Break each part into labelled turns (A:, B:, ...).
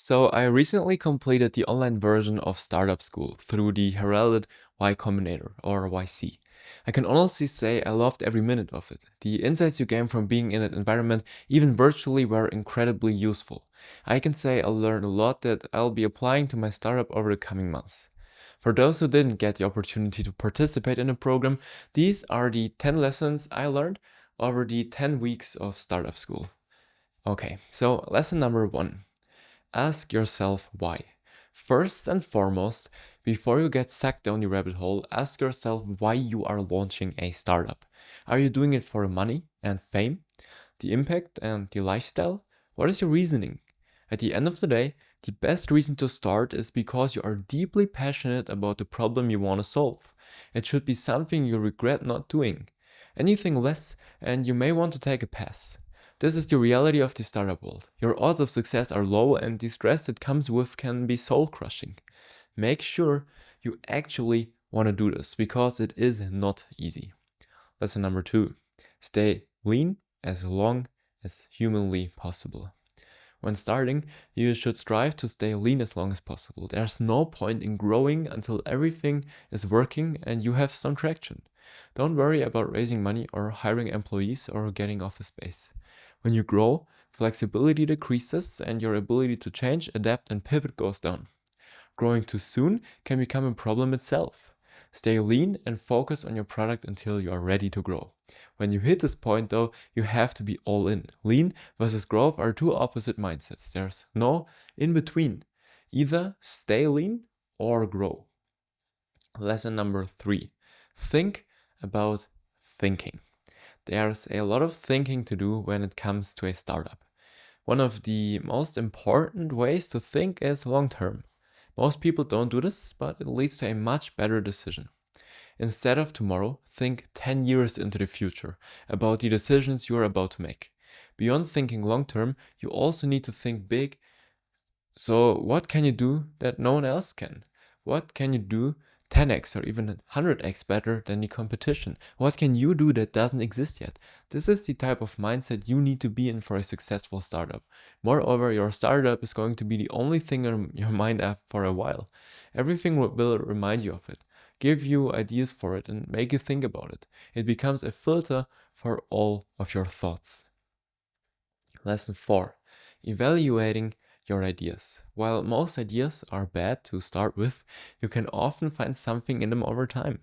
A: So I recently completed the online version of Startup School through the heralded Y-Combinator or YC. I can honestly say I loved every minute of it. The insights you gain from being in that environment, even virtually, were incredibly useful. I can say I learned a lot that I'll be applying to my startup over the coming months. For those who didn't get the opportunity to participate in the program, these are the 10 lessons I learned over the 10 weeks of Startup School. Okay, so lesson number 1. Ask yourself why. First and foremost, before you get sucked down the rabbit hole, ask yourself why you are launching a startup. Are you doing it for money and fame, the impact and the lifestyle? What is your reasoning? At the end of the day, the best reason to start is because you are deeply passionate about the problem you want to solve. It should be something you regret not doing. Anything less, and you may want to take a pass. This is the reality of the startup world. Your odds of success are low, and the stress that comes with can be soul crushing. Make sure you actually want to do this because it is not easy. Lesson number 2. Stay lean as long as humanly possible. When starting, you should strive to stay lean as long as possible. There's no point in growing until everything is working and you have some traction. Don't worry about raising money or hiring employees or getting office space. When you grow, flexibility decreases and your ability to change, adapt, and pivot goes down. Growing too soon can become a problem itself. Stay lean and focus on your product until you are ready to grow. When you hit this point though, you have to be all in. Lean versus growth are two opposite mindsets. There's no in between. Either stay lean or grow. Lesson number 3. Think about thinking. There's a lot of thinking to do when it comes to a startup. One of the most important ways to think is long term. Most people don't do this, but it leads to a much better decision. Instead of tomorrow, think 10 years into the future about the decisions you are about to make. Beyond thinking long term, you also need to think big. So, what can you do that no one else can? What can you do 10x or even 100x better than the competition? What can you do that doesn't exist yet? This is the type of mindset you need to be in for a successful startup. Moreover, your startup is going to be the only thing on your mind for a while. Everything will remind you of it, give you ideas for it, and make you think about it. It becomes a filter for all of your thoughts. Lesson 4. Evaluating your ideas. While most ideas are bad to start with, you can often find something in them over time.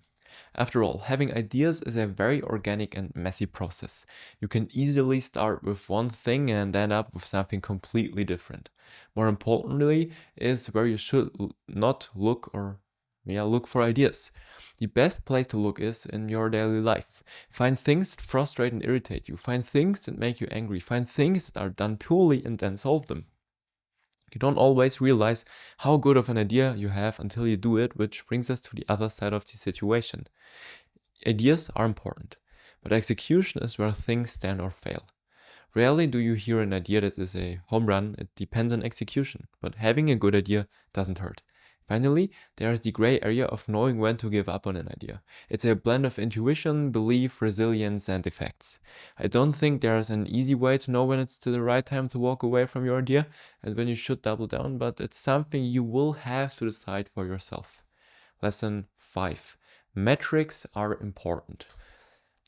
A: After all, having ideas is a very organic and messy process. You can easily start with one thing and end up with something completely different. More importantly is where you should not look for ideas. The best place to look is in your daily life. Find things that frustrate and irritate you. Find things that make you angry. Find things that are done poorly and then solve them. You don't always realize how good of an idea you have until you do it, which brings us to the other side of the situation. Ideas are important, but execution is where things stand or fail. Rarely do you hear an idea that is a home run. It depends on execution, but having a good idea doesn't hurt. Finally, there is the gray area of knowing when to give up on an idea. It's a blend of intuition, belief, resilience, and effects. I don't think there's an easy way to know when it's the right time to walk away from your idea and when you should double down, but it's something you will have to decide for yourself. Lesson 5. Metrics are important.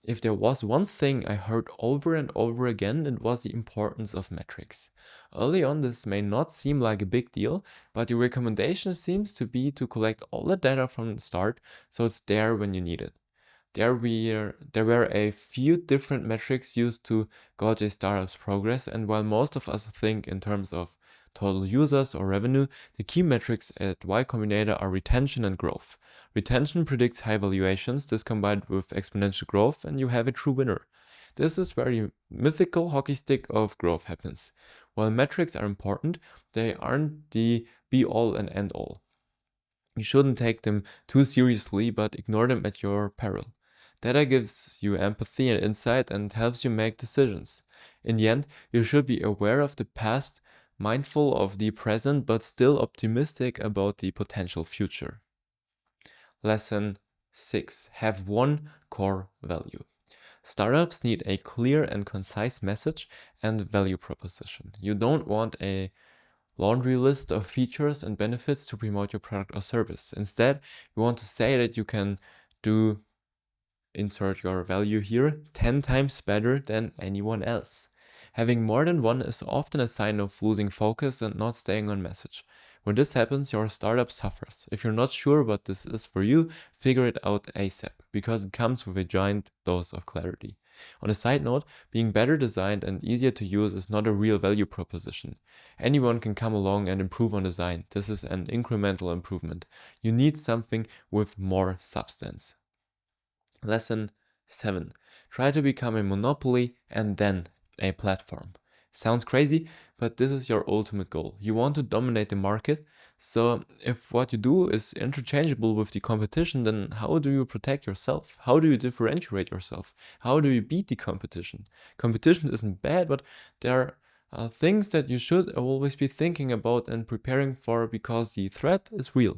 A: If there was one thing I heard over and over again, it was the importance of metrics. Early on, this may not seem like a big deal, but the recommendation seems to be to collect all the data from the start so it's there when you need it. There were a few different metrics used to gauge a startup's progress, and while most of us think in terms of total users or revenue, the key metrics at Y-Combinator are retention and growth. Retention predicts high valuations. This combined with exponential growth, and you have a true winner. This is where the mythical hockey stick of growth happens. While metrics are important, they aren't the be-all and end-all. You shouldn't take them too seriously, but ignore them at your peril. Data gives you empathy and insight and helps you make decisions. In the end, you should be aware of the past, mindful of the present, but still optimistic about the potential future. Lesson 6. Have one core value. Startups need a clear and concise message and value proposition. You don't want a laundry list of features and benefits to promote your product or service. Instead, you want to say that you can do, insert your value here, 10 times better than anyone else. Having more than one is often a sign of losing focus and not staying on message. When this happens, your startup suffers. If you're not sure what this is for you, figure it out ASAP, because it comes with a giant dose of clarity. On a side note, being better designed and easier to use is not a real value proposition. Anyone can come along and improve on design. This is an incremental improvement. You need something with more substance. Lesson 7. Try to become a monopoly and then a platform. Sounds crazy, but this is your ultimate goal. You want to dominate the market, so if what you do is interchangeable with the competition, then how do you protect yourself? How do you differentiate yourself? How do you beat the competition? Competition isn't bad, but there are things that you should always be thinking about and preparing for, because the threat is real.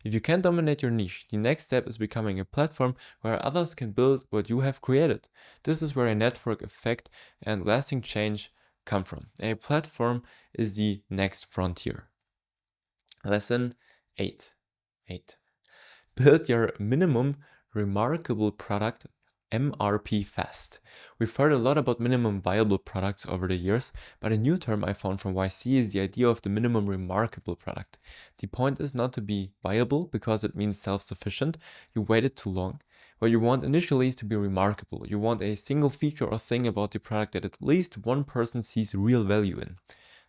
A: If you can dominate your niche, the next step is becoming a platform where others can build what you have created. This is where a network effect and lasting change come from. A platform is the next frontier. Lesson 8. Build your minimum remarkable product, MRP, fast. We've heard a lot about minimum viable products over the years, but a new term I found from YC is the idea of the minimum remarkable product. The point is not to be viable because it means self-sufficient. You waited too long. What you want initially is to be remarkable. You want a single feature or thing about the product that at least one person sees real value in.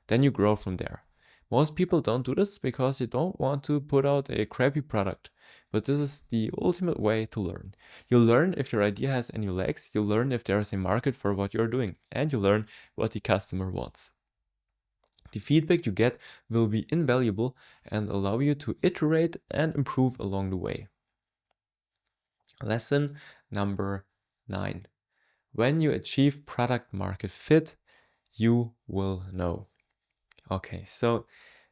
A: Then you grow from there. Most people don't do this because they don't want to put out a crappy product. But this is the ultimate way to learn. You'll learn if your idea has any legs, you'll learn if there is a market for what you're doing, and you'll learn what the customer wants. The feedback you get will be invaluable and allow you to iterate and improve along the way. Lesson number 9. When you achieve product market fit, you will know. Okay, so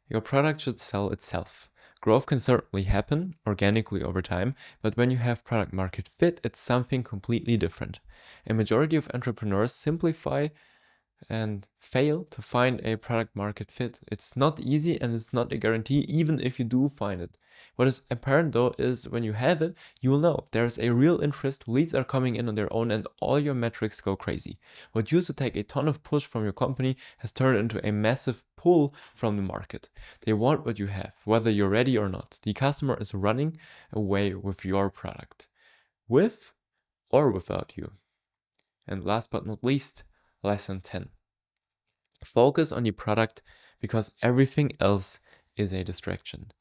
A: your product should sell itself. Growth can certainly happen organically over time, but when you have product market fit, it's something completely different. A majority of entrepreneurs simplify and fail to find a product market fit. It's not easy and it's not a guarantee even if you do find it. What is apparent though is when you have it, you will know there's a real interest, leads are coming in on their own, and all your metrics go crazy. What used to take a ton of push from your company has turned into a massive pull from the market. They want what you have, whether you're ready or not. The customer is running away with your product, with or without you. And last but not least, Lesson 10. Focus on the product because everything else is a distraction.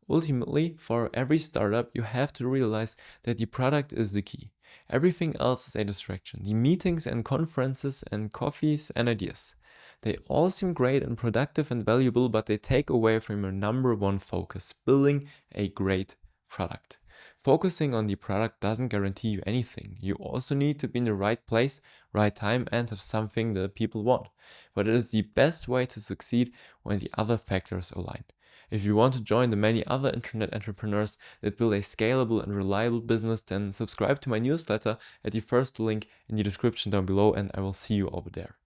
A: Ultimately, for every startup, you have to realize that the product is the key. Everything else is a distraction. The meetings and conferences and coffees and ideas. They all seem great and productive and valuable, but they take away from your number one focus, building a great product. Focusing on the product doesn't guarantee you anything. You also need to be in the right place, right time, and have something that people want. But it is the best way to succeed when the other factors align. If you want to join the many other internet entrepreneurs that build a scalable and reliable business, then subscribe to my newsletter at the first link in the description down below, and I will see you over there.